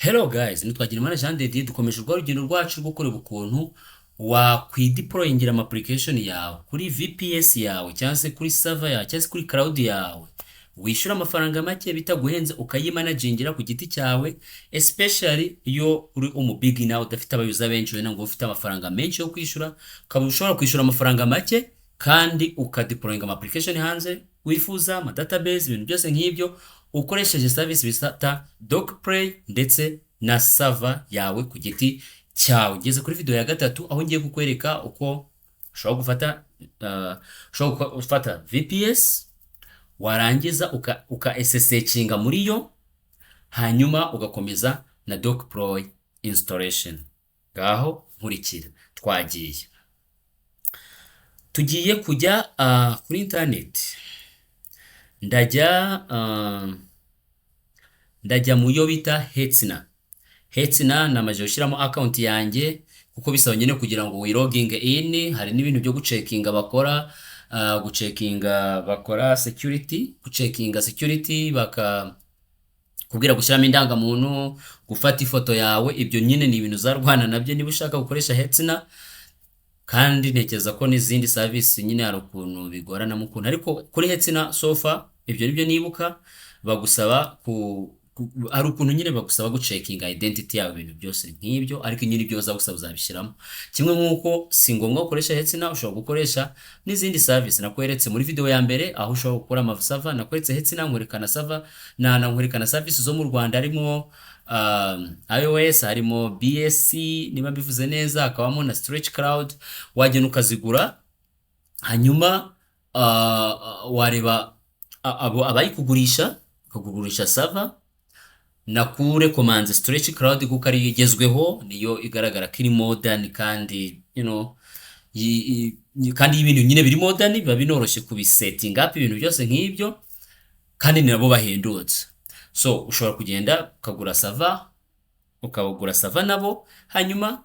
Hello guys, nitwagira imana Jean de Dieu dukomeje urugendo rwacu rwo kureba ukuntu wakwideployingira ama application yawe kuri VPS yawe cyangwa se kuri server yawe cyangwa se kuri cloud yawe wishyura amafaranga make bitaguhenze ukayimanagingira ku giti cyawe, especially iyo uri umubigina udafite abayuza benshi wenda ngo ufite amafaranga menshi yo kwishyura, ukaba ushobora kwishyura amafaranga make kandi ukadeployinga ama application hanze wifuza, ama database, ibintu byose nk'ibyo ukoresheje service bisata dokploy ndetse na server yawe ku giti cyawe. Ngeze kuri video ya gatatu aho ngiye kukwereka uko ushobora gufata VPS warangiza uka SSHinga muri yo, hanyuma ugakomeza na dokploy installation. Ngaho nkurikira, twagiye tugiye kujya kuri internet. Ndajya mu yo bita Hetsina namaje gushyiramo account yanjye kuko bisaba nyine kugira ngo wiloginge in. Hari n'ibintu byo gucekinga bakora, bakora security, gucekinga security, kubwira gushyiramo indangamuntu, gufata ifoto yawe. Ibyo nyine ni ibintu zarwana nabyo niba ushaka gukoresha Hetsina, kandi ntekereza ko n'izindi service nyine hari ukuntu bigorana mu kuntu, ariko kuri Hetsina sofa ibyo nibyo nibuka bagusaba hari ukuntu nyine bagusaba gucekinga identity yawe, ibintu byose nk'ibyo, ariko nyine ibyo bazagusaba uzabishyiramo. Kimwe nk'uko si ngombwa gukoresha Hetsina, ushobora gukoresha n'izindi service nakweretse muri video ya mbere aho ushobora gukora ama server. Nakweretse Hetsina, nkwerekana server nkwerekana service zo mu Rwanda, harimo iOS, harimo BSC niba mbivuze neza, hakabamo na Stretch Cloud. Wagenda ukazigura, hanyuma wareba abayikugurisha ukagurisha server. Nakure command Stretch Cloud kuko ari igezweho, niyo igaragara ko iri modern kandi kandi ibintu nyine biri modern, biba binoroshye kubisetting up ibintu byose nk'ibyo, kandi ni nabo bahendutse. So ushobora kugenda ukagura server nabo, hanyuma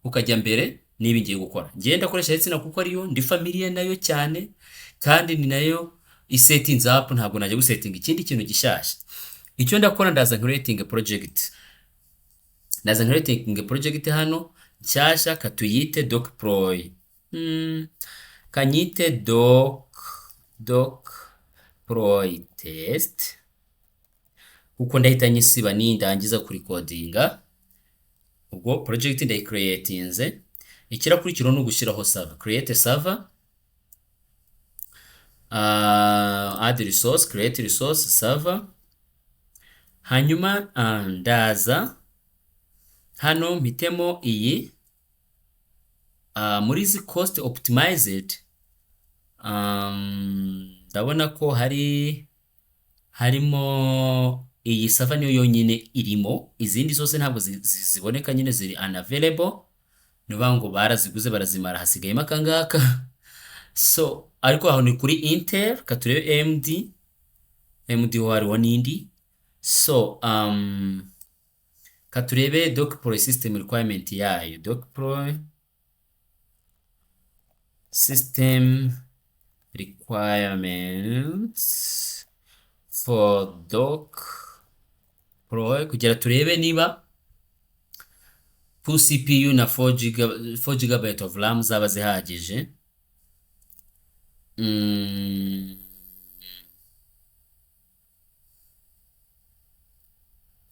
ukajya mbere niba ngiye gukora. Ngenda koresha Hetsina kuko ariyo ndi familiar nayo cyane, kandi ni nayo isettings up, ntabwo najya gusetting ikindi kintu gishyashya. Icyo ndakora, ndaza creating project hano nshyashya, katuyite dokploy. Kanyite dokploy test kuko ndahita nyisiba nindangiza kuri codinga. Ubwo project ndayicreatinze, ikirakurikira ni ugushyiraho server. Create server, add resource, create resource server. Hanyuma ndaza hano mpitemo iyi muri izi cost optimized. Ndabona ko harimo iyi server niyo yonyine irimo, izindi zose ntabwo ziboneka, nyine ziri unavailable. Nuvuga ngo baraziguze barazimara, hasigayemo akangaka. So ariko aho ni kuri Intel, katurebe AMD hariho n'indi. So katurebe dokploy system requirement yayo, dokploy system requirements for dokploy, kugira turebe niba full CPU na 4 GB of RAM zaba zihagije.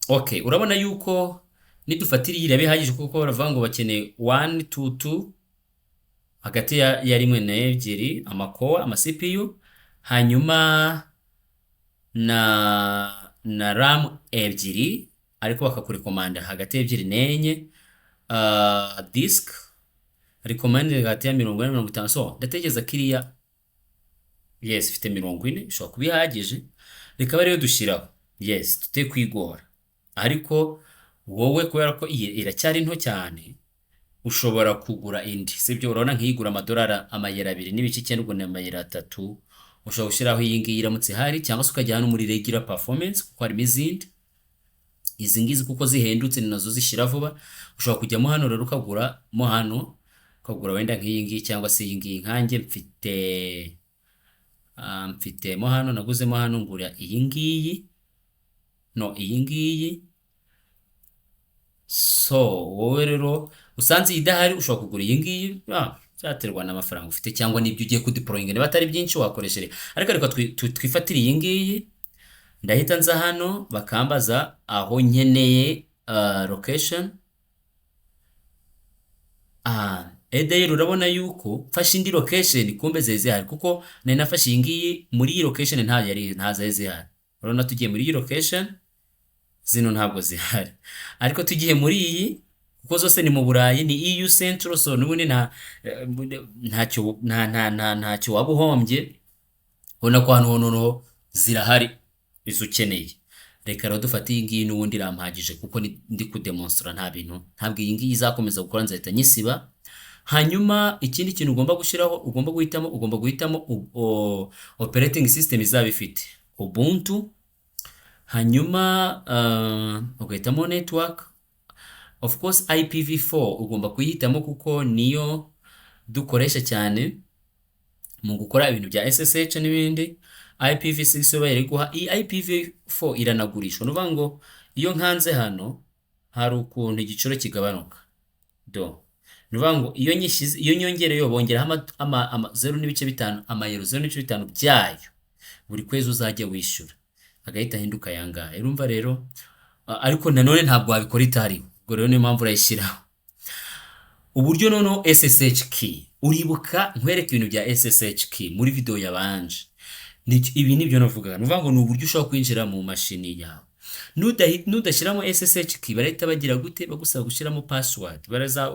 Okay, urabona yuko nidufatira iyi bihagije kuko baravuga ngo bakeneye 1 to 2 hagati ya rimwe na ebyiri amacore ama CPU, hanyuma na RAM ebyiri, ariko bakakurekomanda hagati ebyiri n'enye. Disk recommended hagati ya 40 na 50. So ndatekereza kiriya ifite 40 ishobora kuba ihagije, reka bariyo dushyiraho. Tute kwigora, ariko wowe kubera ko iracyari nto cyane ushobora kugura indi, sibyo? Urabona nk'iyigura amadolari amayero 2.9 ubwo ni amayero 3. Ushobora gushyiraho iyi ngiyi iramutse hari, cyangwa se ukajya hano muri regular performance kuko harimo izindi. Izi ngizi kuko zihendutse ni nazo zishyira vuba. Ushobora kujyamo hano rero ukaguramo hano, ukagura wenda nk'iyi ngiyi cyangwa se iyi ngiyi. Nkanjye mfitemo hano, naguzemo hano ngura iyi ngiyi, iyi ngiyi So wowe rero usanze iyi idahari ushobora kugura iyi ngiyi, byaterwa n'amafaranga ufite cyangwa n'ibyo ugiye kudeployinga, niba atari byinshi wakoreshere, ariko reka twifatire iyi ngiyi. Ndahita nza hano bakambaza aho nkeneye location. Edayeri urabona yuko mfashe indi location kumbe zari zihari, kuko nari nafashe iyi ngiyi muri iyi location ntazo zihari. Urabona tugiye muri iyi location zino ntabwo zihari, ariko tugiye muri iyi kuko zose ni mu Burayi, ni EU Central, so n'ubundi ntacyo waba uhombye. Ubona ko hano hono zirahari izo ukeneye. Reka rero dufate iyi ngiyi n'ubundi irampagije kuko ndi kudemonstra ntabwo iyi ngiyi izakomeza gukora, nzahita nyisiba. Hanyuma ikindi kintu ugomba gushyiraho, ugomba guhitamo operating system izaba ifite Ubuntu. Hanyuma ugahitamo network, of course IPv4 ugomba kuyihitamo kuko niyo dukoresha cyane mu gukora ibintu bya SSH n'ibindi. IPv6 yo bari guha, iyi IPv4 iranagurishwa. Nuvuga ngo iyo nkanze hano hari ukuntu igiciro kigabanuka nuvuga ngo iyo nyongereyo bongeraho 0.5 amayero 0.5 byayo buri kwezi uzajya wishyura, agahita ahinduka yanga. Urumva rero ariko nanone ntabwo wabikora itariho, ubwo rero niyo mpamvu urayishyiraho. Uburyo noneho SSH key, uribuka nkwereka ibintu bya SSH key muri video yabanje. Ibi nibyo navuga, nuvuga ngo ni uburyo ushobora kwinjira mu mashini yawe. Nudashyiramo SSH key barahita bagira gute, bagusaba gushyiramo password.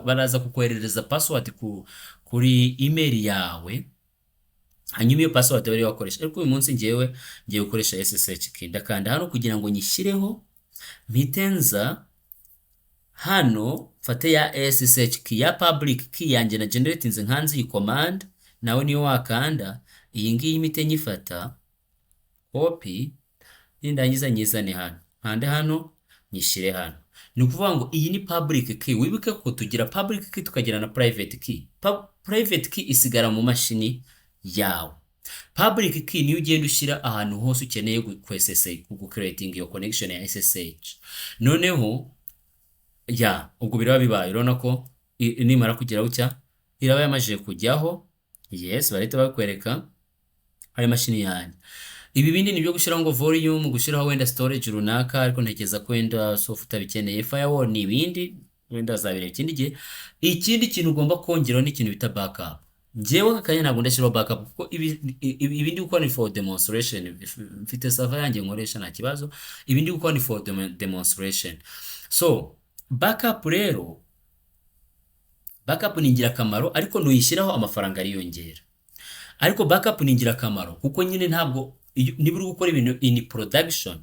Baraza kukoherereza password kuri email yawe, hanyuma iyo password bari wakoresha. Ariko uyu munsi ngiye gukoresha SSH key, ndakanda hano kugira ngo nyishyireho. Mpitenza hano mfate ya SSH key ya public key yanjye na generatinze nkanze iyi command, nawe niyo wakanda iyi ngiyi imite nyifata copy, nindangiza nyizane hano, hande hano nyishyire hano. Ni ukuvuga ngo iyi ni public key. Wibuke ko tugira public key tukagira na private key. Private key isigara mu mashini yawe. Public key niyo ugenda ushyira ahantu hose ukeneye ku SSH, ku creating iyo connection ya SSH. Noneho ubwo biraba bibaye. Urabona ko nimara kugira gutya iraba yamajije kujyaho. Yes, barahita bakwereka hari mashini yanjye. Ibi bindi nibyo gushyiraho ngo volume, gushyiraho wenda storage runaka, ariko ntekereza ko wenda software bikeneye firewall n'ibindi wenda zabire ikindi gihe. Ikindi kintu ugomba kongeraho ni ikintu bita backup. Njyewe akanya ntabwo ndashyiraho backup kuko ibi ndi gukora ni for demonstration. Mfite server yanjye nkoresha nta kibazo, ibi ndi gukora ni for demonstration. So backup rero, backup ni ingirakamaro, ariko nuyishyiraho amafaranga ariyongera. Ariko backup ni ingirakamaro kuko nyine ntabwo niba uri gukora ibintu in production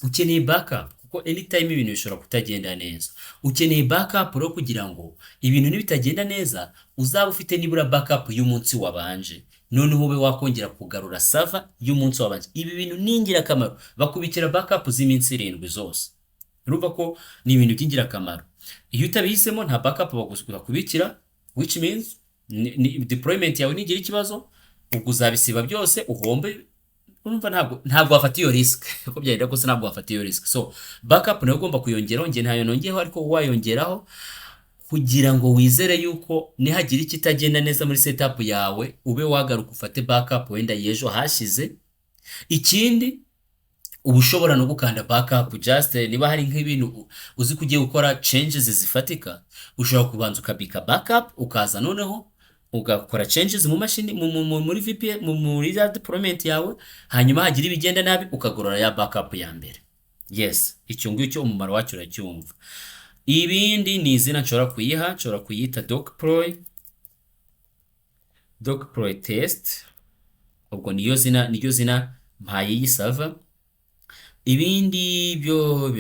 ukeneye backup, kuko anytime ibintu bishobora kutagenda neza. Ukeneye backup rero kugira ngo ibintu nibitagenda neza uzaba ufite nibura backup y'umunsi wabanje, noneho ube wakongera kugarura server y'umunsi wabanje. Ibi bintu ni ingirakamaro, bakubikira backup z'iminsi 7 zose. Urumva ko ni ibintu by'ingirakamaro. Iyo utabihisemo nta backup bakubikira, which means deployment yawe nigira ikibazo ubwo uzabisiba byose uhombe. Urumva ntabwo wafata iyo risk kuko byarira ko ntabwo wafata iyo risk. So backup nayo ugomba kuyongeraho, nge ntayo nongeyeho, ariko wayongeraho kugira ngo wizere yuko nihagira ikitagenda neza muri setup yawe ube wagaruka ufate backup wenda yejo hashize. Ikindi uba ushobora no gukanda backup just niba hari nk'ibintu uzi kugiye gukora changes zifatika, ushobora kubanza ukabika backup ukaza noneho ugakora changes mu mashini muri VPN muri deployment yawe, hanyuma hagira ibigenda nabi ukagorora ya backup ya mbere. Yes, icyo ngicyo umumaro wacyo uracyumva. Ibindi ni izina nshobora kuyita dokploy test, ubwo niyo zina mpaye iyi server. Ibindi byo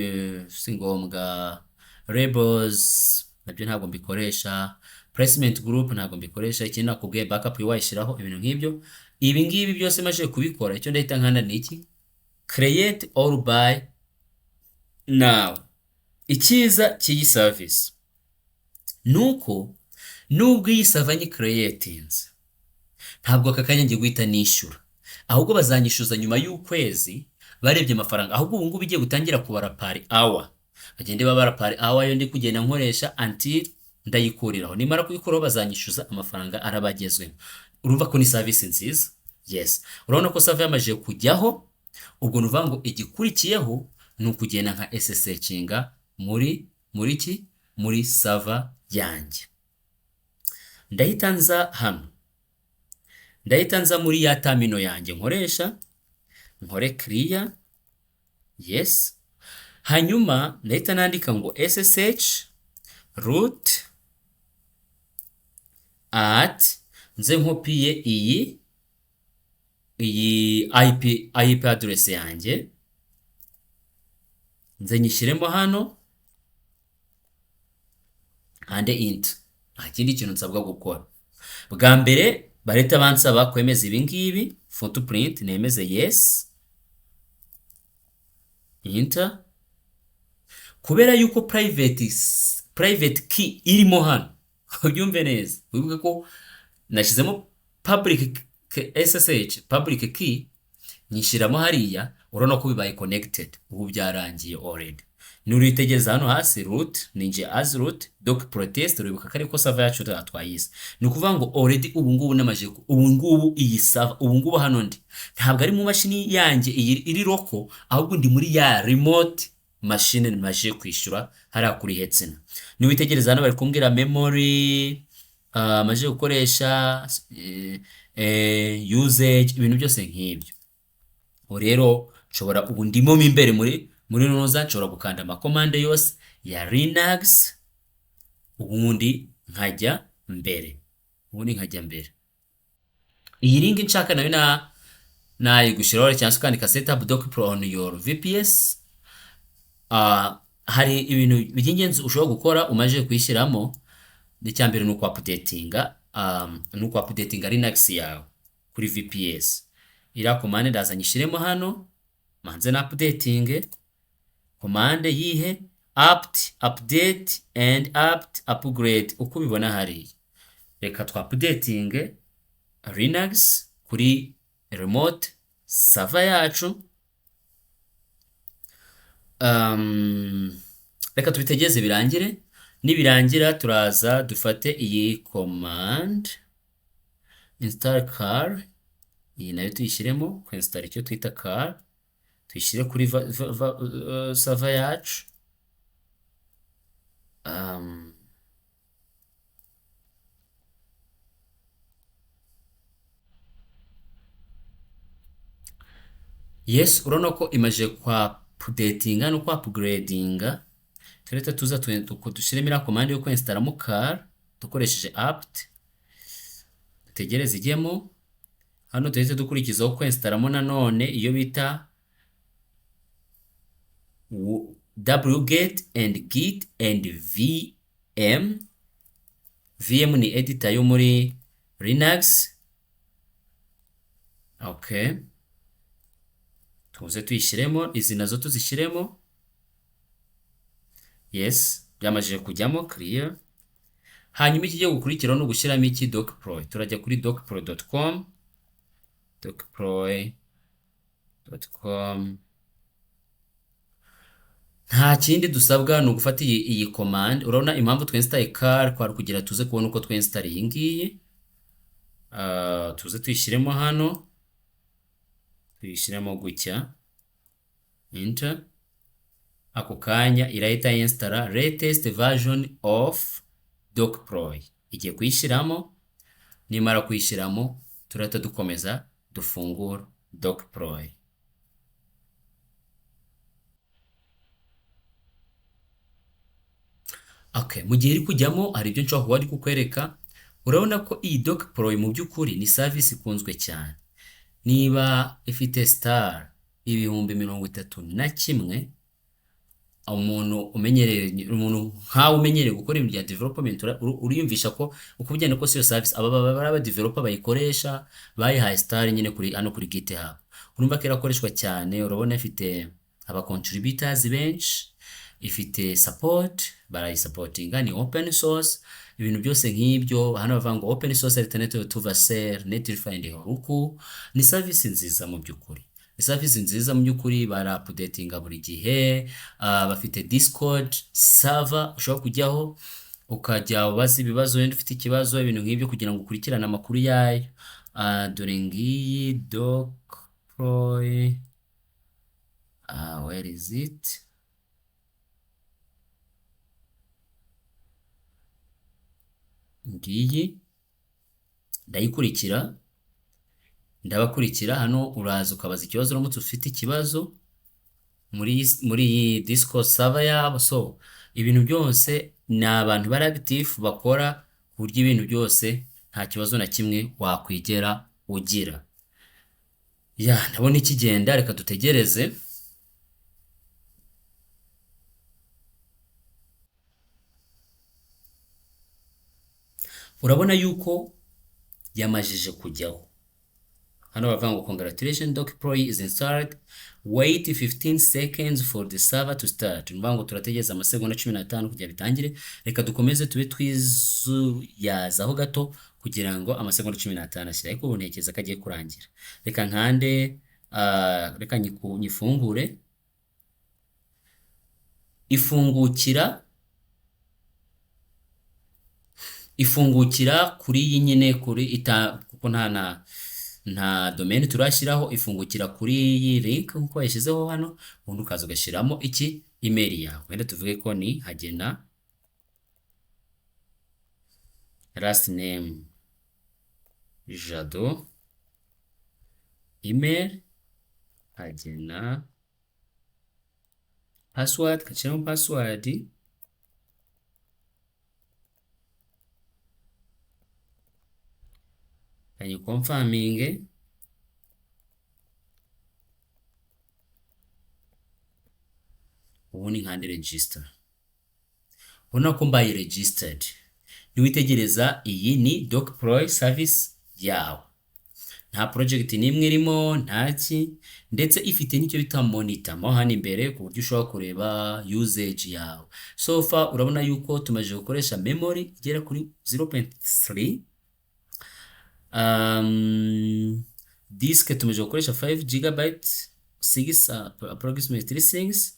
si ngombwa, labels nabyo ntabwo mbikoresha, placement group ntabwo mbikoresha. Ikindi nakubwiye backup wayishyiraho ibintu nk'ibyo. Ibi ngibi byose maje kubikora, icyo ndahita nkanda ni iki, create or buy now. Ikiza cy'iyi service nuko nubwo iyi server nyi creatinze ntabwo akakanya ngiye guhita nishyura, ahubwo bazanyishyuza nyuma y'ukwezi barebye amafaranga. Ahubwo ubu ngubu bigiye gutangira kubara par hour, bagende babara pari awa yo ndi kugenda nkoresha until ndayikuriraho, nimara kuyikuraho bazanyishyuza amafaranga arabagezweho. Urumva ko ni service nziza. Yes, urabona ko save yamajije kujyaho. Ubwo nuvuga ngo igikurikiyeho ni ukugenda nka SSHinga muri server yanjye. Ndahita nza hano, ndahita nza muri ya terminal yanjye nkoresha, nkore clear. Yes, hanyuma ndahita nandika ngo SSH root at, nze nkopiye iyi IP address yanjye, nze nyishyiremo hano and int. Nta kindi kintu nsabwa gukora. Bwa mbere bareta bansaba kwemeza ibi ngibi, footprint nemeze yes, enter. Kubera yuko private key irimo hano, ubyumve neza, wibuke ko nashyizemo public SSH public key, nyishyiramo hariya, urabona ko bibaye connected. Ubu byarangiye already. Nuritegereza hano hasi root, ninje as root dokploy test, uribuka kare ko server yacu twayise. Ni ukuvuga ngo already ubu ngubu namaje, ubu ngubu iyi server, ubu ngubu hano ndi ntabwo ari mu mashini yanjye iri local, ahubwo ndi muri ya remote machine nimaje kwishyura hariya kuri Hetsina. Niwitegereza hano bari kumbwira memory maje gukoresha usage, ibintu byose nk'ibyo. Rero nshobora ubu ndimo imbere muri noza, nshobora gukanda amakomande yose ya Linux, ubundi nkajya mbere, Iyi link nshaka nayo nayigushyiraho cyangwa ukandika setup dokploy on your VPS. Hari ibintu by'ingenzi ushobora gukora umaje kuyishyiramo. N'icyambere ni uku-updatinga Linux yawe kuri VPS. Ira command ndaza nyishyiremo hano, manze na updating command yihe apt update and apt upgrade, uko bibona hari. Reka updating Linux kuri remote server yacu. Reka tubitegeze birangire. Nibirangira turaza dufate iyi command install car, iyi nayo tuyishyiremo install icyo twita car, tuyishyire kuri server yacu. Yes, urabona ko imaje kwa updatinga no kwa upgradinga. Tureta tuza dushyiremo iriya command yo kwinstallamo car dukoresheje apt, tegereze ijyemo. Hano tuhite dukurikizaho kwinstallamo nanone iyo bita wget and git and vm. VM ni editor yo muri Linux. Okay, tuze tuyishyiremo, izi nazo tuzishyiremo. Yes, byamajije kujyamo clear. Hanyuma ikigiye gukurikiraho no gushyiramo iki dokploy. Turajya kuri dokploy.com, dokploy.com. Nta kindi dusabwa ni ugufata iyi command. Urabona impamvu twinstalle car kwari kugira tuze kubona uko twinstalle iyi ngiyi. Tuze tuyishyiremo hano, tuyishyiremo gutya, enter. Ako kanya irahita installa latest version of dokploy. Igiye kuyishyiramo, nimara kuyishyiramo turahita dukomeza dufungura dokploy. Okay, mu gihe iri kujyamo hari ibyo nshobora kuba ari kukwereka. Urabona ko iyi dokploy mu by'ukuri ni service ikunzwe cyane. Niba ifite star 31,000, umuntu nkawe umenyereye gukora ibintu bya development, uriyumvisha ko uko ugenda ko iyo service aba developer bayikoresha bayihaye star nyine kuri GitHub. Urumva ko irakoreshwa cyane. Urabona ifite aba contributors benshi, ifite support, barayisupportinga, ni open source, ibintu byose nk'ibyo. Hano bavuga ngo open source alternative to Vercel, Netlify and Heroku. Ni service nziza mu by'ukuri. service nziza mu by'ukuri, barapudetinga buri gihe. Bafite discord server ushobora kujyaho ukajya ubaza ibibazo, wenda ufite ikibazo ibintu nk'ibyo, kugira ngo ukurikirane amakuru yayo. Dore ngiyi dokploy, where is it? Ngiyi ndayikurikira, ndabakurikira. Hano uraza ukabaza ikibazo uramutse ufite ikibazo muri iyi discord server yabo. So ibintu byose ni abantu bari active bakora ku buryo ibintu byose nta kibazo na kimwe wakwigera ugira. Ndabona ikigenda, reka dutegereze. Urabona yuko yamajije kujyaho. Hano bavuga ngo congratulations, dokploy is installed, wait 15 seconds for the server to start. Ngo turategereza amasegonda 15 kugira bitangire. Reka dukomeze tube twizuyazaho gato kugira ngo amasegonda 15 ashira, ariko ubu ntekereza ko agiye kurangira. Reka nkande, reka nyifungure. Ifungukira kuri iyi nyine, kuko nta domain turashyiraho. Ifungukira kuri iyi link nkuko yashyizeho hano, ubundi ukaza ugashyiramo iki email yawe. Wenda tuvuge ko ni Hagena, last name Jado, email Hagena, password kashyiramo password, kanyi confirming, ubundi nkande register. Ubona ko mbaye registered. Niwitegereza, iyi ni dokploy service yawe, nta project n'imwe irimo, ntaki, ndetse ifite n'icyo bita monitor mo hano imbere ku buryo ushobora kureba usage yawe. So far urabona yuko tumaze gukoresha memory igera kuri 0.3, disk tumaze gukoresha 5 GB, 6 approximately 6.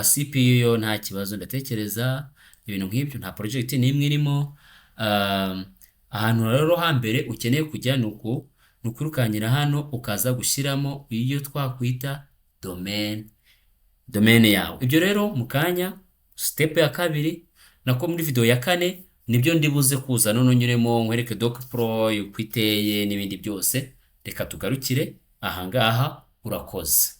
CPU yo nta kibazo, ndatekereza ibintu nk'ibyo nta project n'imwe irimo. Ahantu rero hambere ukeneye kujya nukurukanyira hano ukaza gushyiramo iyo twakwita domain yawe. Ibyo rero mu kanya step ya kabiri nako muri video ya kane nibyo ndibuze kuza none nyuremo nkwereke dokploy uko iteye n'ibindi byose. Reka tugarukire ahangaha. Urakoze.